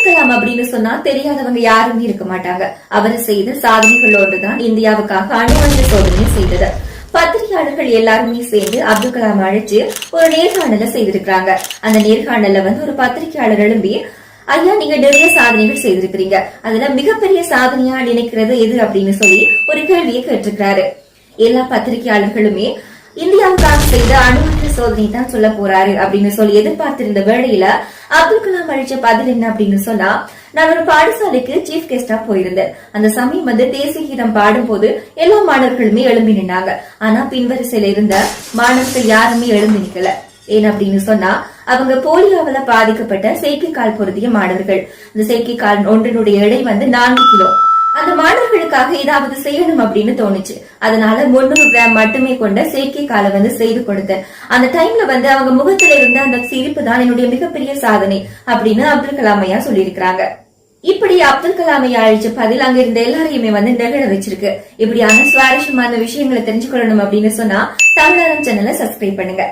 அப்துல் கலாம் அப்படின்னு சொன்னா தெரியாதவங்க யாருமே இருக்க மாட்டாங்க. அவர் செய்த சாதனைகளோடுதான் இந்தியாவுக்காக அணுவற்ற சோதனை செய்தது. பத்திரிகையாளர்கள் எல்லாருமே சேர்ந்து அப்துல் கலாம் அழைச்சு ஒரு நேர்காணல செய்திருக்காங்க. அந்த நேர்காணல ஒரு பத்திரிகையாளர் எழும்பி, ஐயா நீங்க நிறைய சாதனைகள் செய்திருக்கிறீங்க, அதுல மிகப்பெரிய சாதனையா நினைக்கிறது எது அப்படின்னு சொல்லி ஒரு கேள்வியை கேட்டிருக்கிறாரு. எல்லா பத்திரிகையாளர்களுமே இந்தியாவுக்காக செய்த அணுவற்ற சோதனை தான் சொல்ல போறாரு அப்படின்னு சொல்லி எதிர்பார்த்திருந்த வேளையில அப்துல் கலாம் அளிச்ச பதில் என்ன அப்படின்னு சொன்னா, நான் ஒரு பாடசாலைக்கு சீஃப் கெஸ்டா போயிருந்தேன். அந்த சமயம் தேசிய கீதம் பாடும் போது எல்லா மாணவர்களுமே எழும்பி நின்னாங்க. ஆனா பின்வரிசையில இருந்த மாணவர்கள் யாருமே எழும்பி நிக்கல. ஏன் அப்படின்னு சொன்னா, அவங்க போலியோவால பாதிக்கப்பட்ட செயற்கைக்கால் பொருத்திய மாணவர்கள். இந்த செயற்கைக்கால் ஒன்றினுடைய எடை 4 கிலோ. அந்த மாணவர்களுக்காக ஏதாவது செய்யணும் அப்படின்னு தோணுச்சு. அதனால 300 கிராம் மட்டுமே கொண்ட செயற்கைக்காலை செய்து கொடுத்தேன். அந்த டைம்ல அவங்க முகத்துல இருந்த அந்த சிரிப்பு தான் என்னுடைய மிகப்பெரிய சாதனை அப்படின்னு அப்துல் கலாம் ஐயா சொல்லியிருக்கிறாங்க. இப்படி அப்துல் கலாம் ஐயா அழிச்ச பதில் அங்க இருந்த எல்லாரையுமே நிகழ வச்சிருக்கு. இப்படியான சுவாரஸ்யமான விஷயங்களை தெரிஞ்சுக்கொள்ளணும் அப்படின்னு சொன்னா தமிழாரம் சேனலை சப்ஸ்கிரைப் பண்ணுங்க.